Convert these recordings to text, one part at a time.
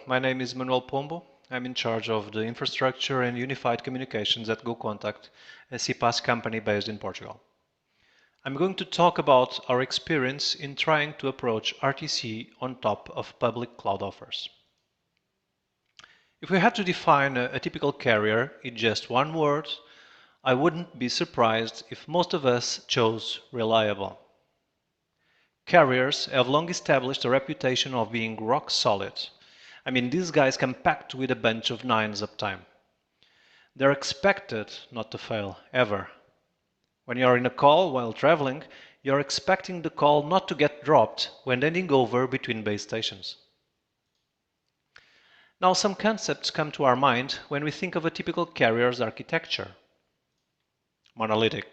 My name is Manuel Pombo. I'm in charge of the infrastructure and unified communications at GoContact, a CPaaS company based in Portugal. I'm going to talk about our experience in trying to approach RTC on top of public cloud offers. If we had to define a typical carrier in just one word, I wouldn't be surprised if most of us chose reliable. Carriers have long established a reputation of being rock solid. I mean, these guys come packed with a bunch of nines uptime. They're expected not to fail, ever. When you're in a call while traveling, you're expecting the call not to get dropped when handing over between base stations. Now, some concepts come to our mind when we think of a typical carrier's architecture. Monolithic.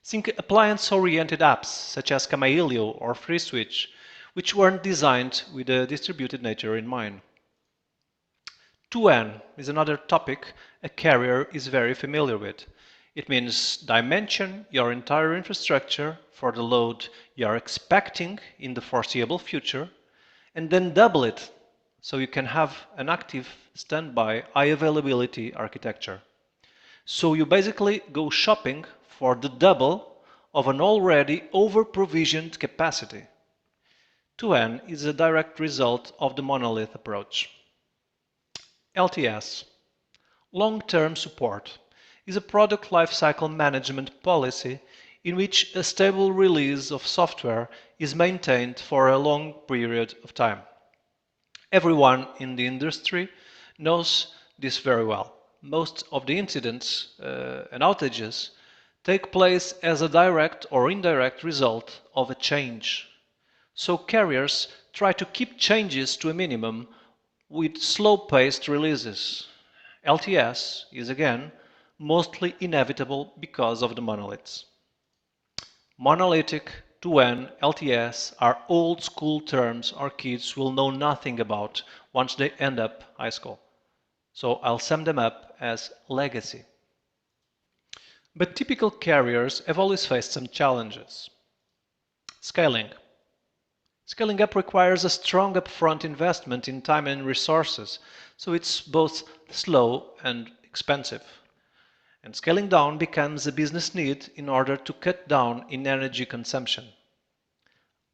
Think appliance-oriented apps such as Camaleio or FreeSwitch, which weren't designed with a distributed nature in mind. 2N is another topic a carrier is very familiar with. It means dimension your entire infrastructure for the load you're expecting in the foreseeable future, and then double it so you can have an active standby high availability architecture. So you basically go shopping for the double of an already over-provisioned capacity. 2N is a direct result of the monolith approach. LTS, long-term support, is a product lifecycle management policy in which a stable release of software is maintained for a long period of time. Everyone in the industry knows this very well. Most of the incidents and outages take place as a direct or indirect result of a change. So carriers try to keep changes to a minimum with slow-paced releases. LTS is again mostly inevitable because of the monoliths. Monolithic, 2N, LTS are old school terms our kids will know nothing about once they end up high school. So I'll sum them up as legacy. But typical carriers have always faced some challenges. Scaling. Scaling up requires a strong upfront investment in time and resources, so it's both slow and expensive. And scaling down becomes a business need in order to cut down in energy consumption.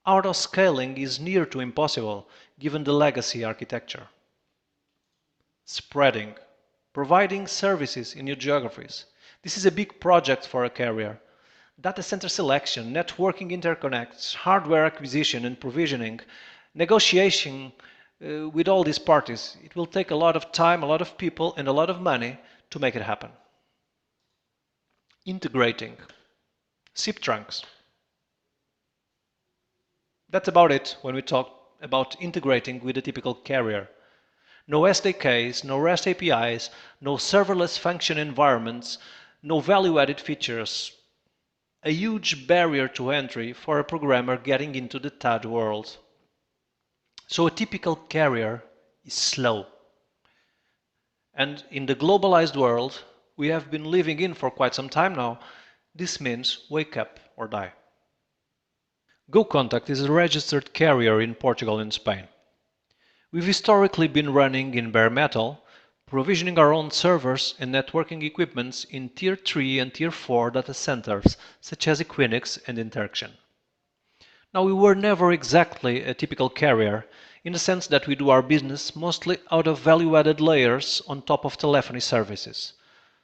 Auto-scaling is near to impossible given the legacy architecture. Spreading. Providing services in new geographies. This is a big project for a carrier. Data center selection, networking interconnects, hardware acquisition and provisioning, negotiation with all these parties. It will take a lot of time, a lot of people, and a lot of money to make it happen. Integrating. SIP trunks. That's about it when we talk about integrating with a typical carrier. No SDKs, no REST APIs, no serverless function environments, no value-added features. A huge barrier to entry for a programmer getting into the TAD world. So a typical carrier is slow. And in the globalized world we have been living in for quite some time now, this means wake up or die. GoContact is a registered carrier in Portugal and Spain. We've historically been running in bare metal, provisioning our own servers and networking equipments in Tier 3 and Tier 4 data centers, such as Equinix and Interaction. Now, we were never exactly a typical carrier, in the sense that we do our business mostly out of value-added layers on top of telephony services.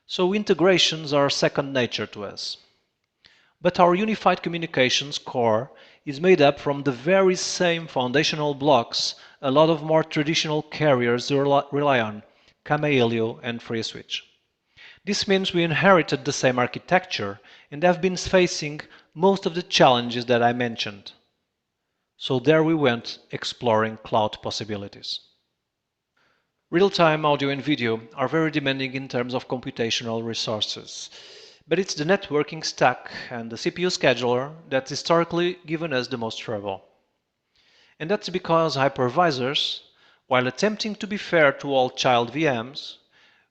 So integrations are second nature to us. But our unified communications core is made up from the very same foundational blocks a lot of more traditional carriers rely on, Camaleio and FreeSwitch. This means we inherited the same architecture and have been facing most of the challenges that I mentioned. So there we went exploring cloud possibilities. Real-time audio and video are very demanding in terms of computational resources. But it's the networking stack and the CPU scheduler that's historically given us the most trouble. And that's because hypervisors, while attempting to be fair to all child VMs,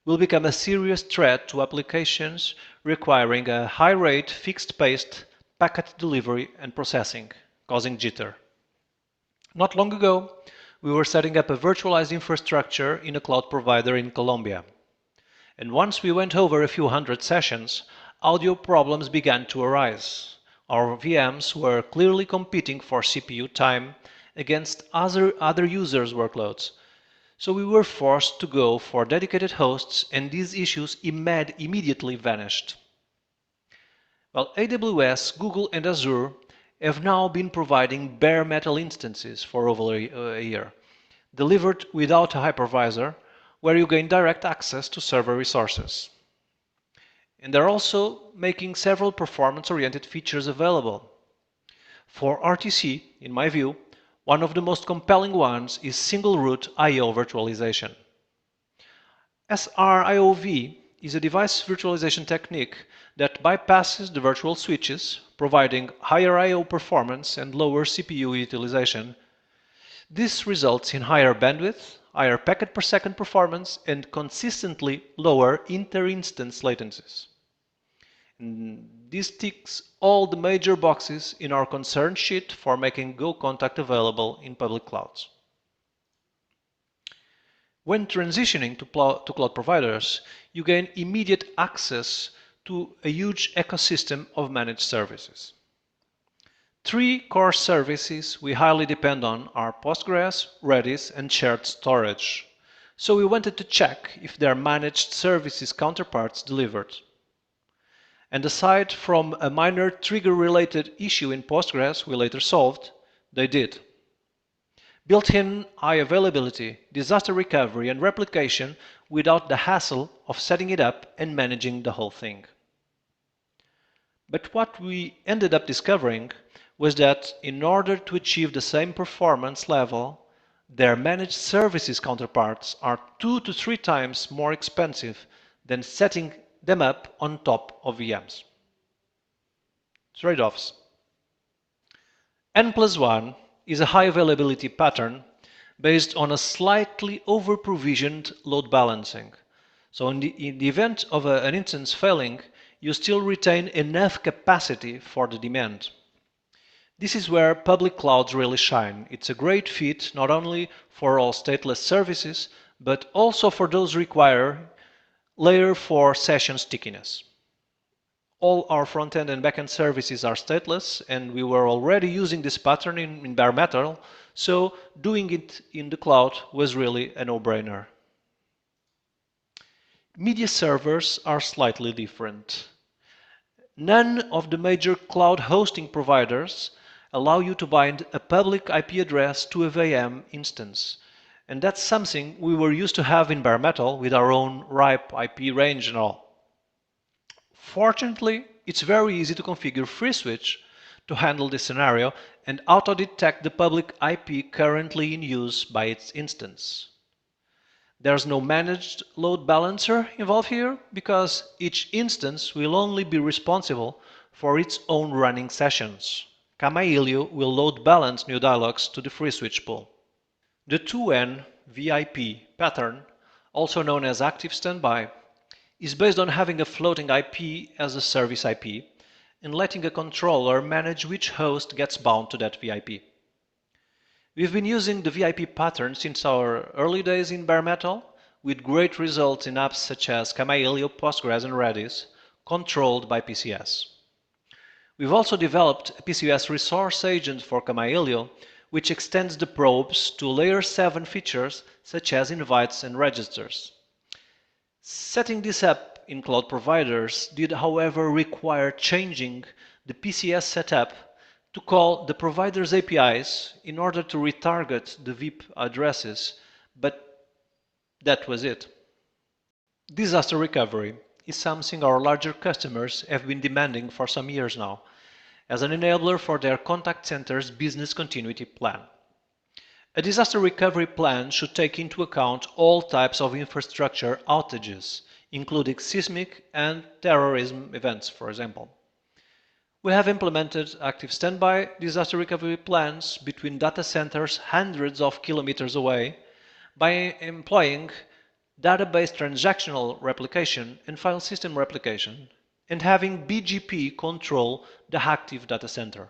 will become a serious threat to applications requiring a high-rate, fixed-paced packet delivery and processing, causing jitter. Not long ago, we were setting up a virtualized infrastructure in a cloud provider in Colombia. And once we went over a few hundred sessions, audio problems began to arise. Our VMs were clearly competing for CPU time against other users' workloads. So we were forced to go for dedicated hosts, and these issues immediately vanished. Well, AWS, Google, and Azure have now been providing bare metal instances for over a year, delivered without a hypervisor, where you gain direct access to server resources. And they're also making several performance-oriented features available. For RTC, in my view, one of the most compelling ones is single-root I/O virtualization. SRIOV is a device virtualization technique that bypasses the virtual switches, providing higher I/O performance and lower CPU utilization. This results in higher bandwidth, higher packet per second performance, and consistently lower inter-instance latencies. This ticks all the major boxes in our concern sheet for making GoContact available in public clouds. When transitioning to cloud providers, you gain immediate access to a huge ecosystem of managed services. Three core services we highly depend on are Postgres, Redis, and shared storage. So we wanted to check if their managed services counterparts delivered. And aside from a minor trigger-related issue in Postgres we later solved, they did. Built-in high availability, disaster recovery, and replication without the hassle of setting it up and managing the whole thing. But what we ended up discovering was that in order to achieve the same performance level, their managed services counterparts are 2 to 3 times more expensive than setting them up on top of VMs. Trade-offs. N+1 is a high availability pattern based on a slightly over-provisioned load balancing. So in the event of an instance failing, you still retain enough capacity for the demand. This is where public clouds really shine. It's a great fit not only for all stateless services, but also for those require layer 4 session stickiness. All our front-end and back-end services are stateless, and we were already using this pattern in bare metal, so doing it in the cloud was really a no-brainer. Media servers are slightly different. None of the major cloud hosting providers allow you to bind a public IP address to a VM instance, and that's something we were used to have in bare metal with our own RIPP IP range and all. Fortunately, it's very easy to configure FreeSwitch to handle this scenario and auto-detect the public IP currently in use by its instance. There's no managed load balancer involved here because each instance will only be responsible for its own running sessions. Camaillio will load balance new dialogues to the FreeSwitch pool. The 2N VIP pattern, also known as active standby, is based on having a floating IP as a service IP and letting a controller manage which host gets bound to that VIP. We've been using the VIP pattern since our early days in bare metal, with great results in apps such as Camaillio, Postgres, and Redis, controlled by PCS. We've also developed a PCS resource agent for Camaillio, which extends the probes to layer 7 features such as invites and registers. Setting this up in cloud providers did, however, require changing the PCS setup to call the provider's APIs in order to retarget the VIP addresses, but that was it. Disaster recovery is something our larger customers have been demanding for some years now, as an enabler for their contact center's business continuity plan. A disaster recovery plan should take into account all types of infrastructure outages, including seismic and terrorism events, for example. We have implemented active standby disaster recovery plans between data centers hundreds of kilometers away by employing database transactional replication and file system replication, and having BGP control the active data center.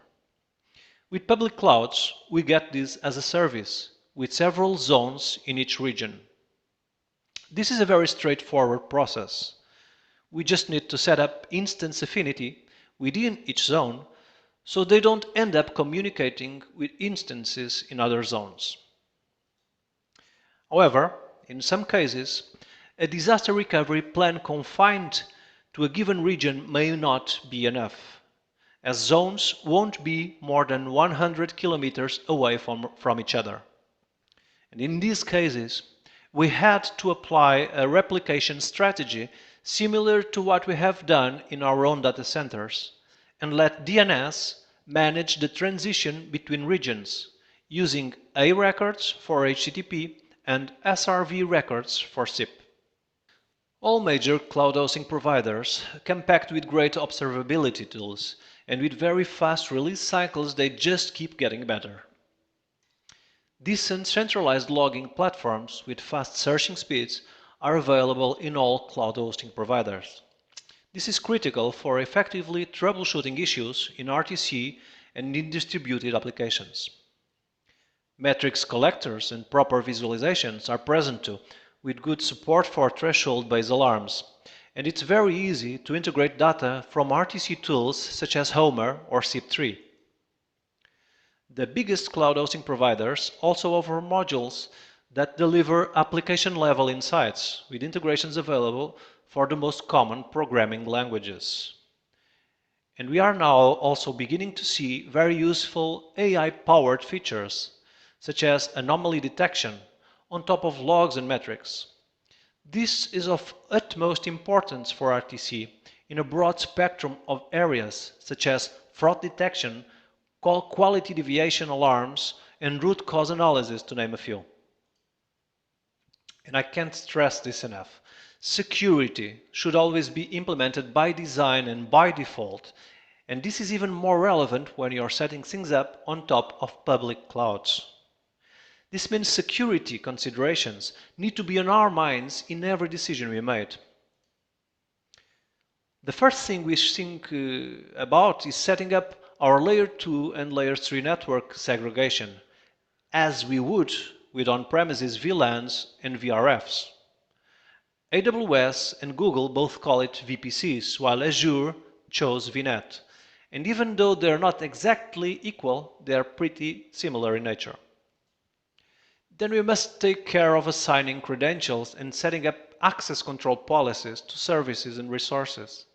With public clouds, we get this as a service, with several zones in each region. This is a very straightforward process. We just need to set up instance affinity within each zone so they don't end up communicating with instances in other zones. However, in some cases, a disaster recovery plan confined to a given region may not be enough, as zones won't be more than 100 kilometers away from each other. And in these cases, we had to apply a replication strategy similar to what we have done in our own data centers, and let DNS manage the transition between regions, using A records for HTTP and SRV records for SIP. All major cloud hosting providers come packed with great observability tools, and with very fast release cycles they just keep getting better. Decent centralized logging platforms with fast searching speeds are available in all cloud hosting providers. This is critical for effectively troubleshooting issues in RTC and in distributed applications. Metrics collectors and proper visualizations are present too, with good support for threshold-based alarms, and it's very easy to integrate data from RTC tools such as Homer or SIP3. The biggest cloud hosting providers also offer modules that deliver application-level insights, with integrations available for the most common programming languages. And we are now also beginning to see very useful AI-powered features, such as anomaly detection, on top of logs and metrics. This is of utmost importance for RTC in a broad spectrum of areas, such as fraud detection, quality deviation alarms, and root cause analysis, to name a few. And I can't stress this enough. Security should always be implemented by design and by default, and this is even more relevant when you're setting things up on top of public clouds. This means security considerations need to be on our minds in every decision we made. The first thing we think about is setting up our Layer 2 and Layer 3 network segregation, as we would with on-premises VLANs and VRFs. AWS and Google both call it VPCs, while Azure chose VNet. And even though they're not exactly equal, they're pretty similar in nature. Then we must take care of assigning credentials and setting up access control policies to services and resources.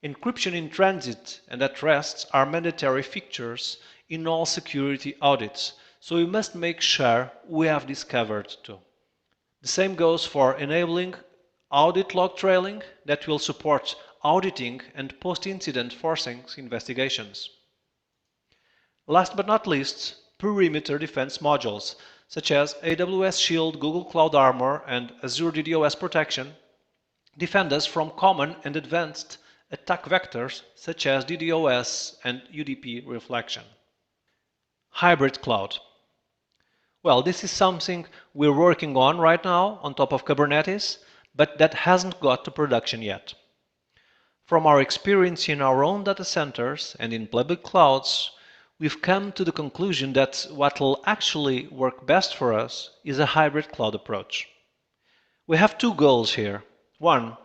Encryption in transit and at rest are mandatory features in all security audits, so we must make sure we have this covered too. The same goes for enabling audit log trailing that will support auditing and post-incident forcing investigations. Last but not least, perimeter defense modules such as AWS Shield, Google Cloud Armor, and Azure DDoS Protection defend us from common and advanced attack vectors such as DDoS and UDP reflection. Hybrid cloud. Well, this is something we're working on right now on top of Kubernetes, but that hasn't got to production yet. From our experience in our own data centers and in public clouds, we've come to the conclusion that what will actually work best for us is a hybrid cloud approach. We have two goals here. One,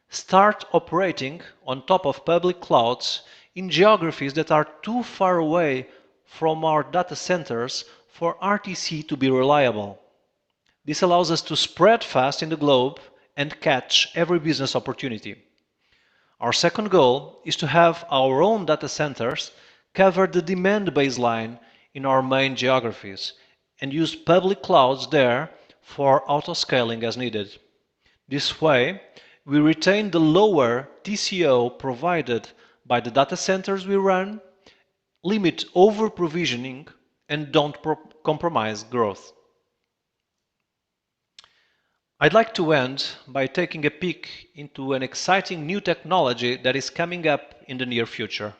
start operating on top of public clouds in geographies that are too far away from our data centers for RTC to be reliable. This allows us to spread fast in the globe and catch every business opportunity. Our second goal is to have our own data centers cover the demand baseline in our main geographies and use public clouds there for autoscaling as needed. This way, we retain the lower TCO provided by the data centers we run, limit over-provisioning, and don't compromise growth. I'd like to end by taking a peek into an exciting new technology that is coming up in the near future,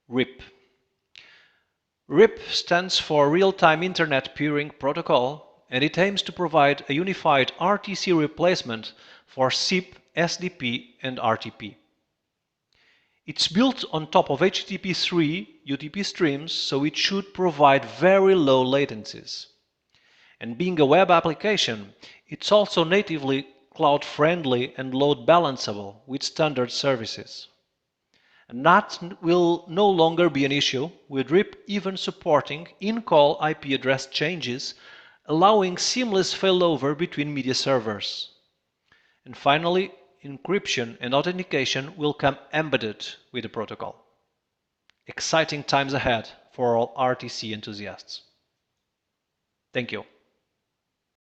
RIPP. RIPP stands for Real-Time Internet Peering Protocol, and it aims to provide a unified RTC replacement for SIP, SDP, and RTP. It's built on top of HTTP3 UDP streams, so it should provide very low latencies. And being a web application, it's also natively cloud-friendly and load balanceable with standard services. And that will no longer be an issue, with RIPP even supporting in-call IP address changes, allowing seamless failover between media servers. And finally, encryption and authentication will come embedded with the protocol. Exciting times ahead for all RTC enthusiasts. Thank you.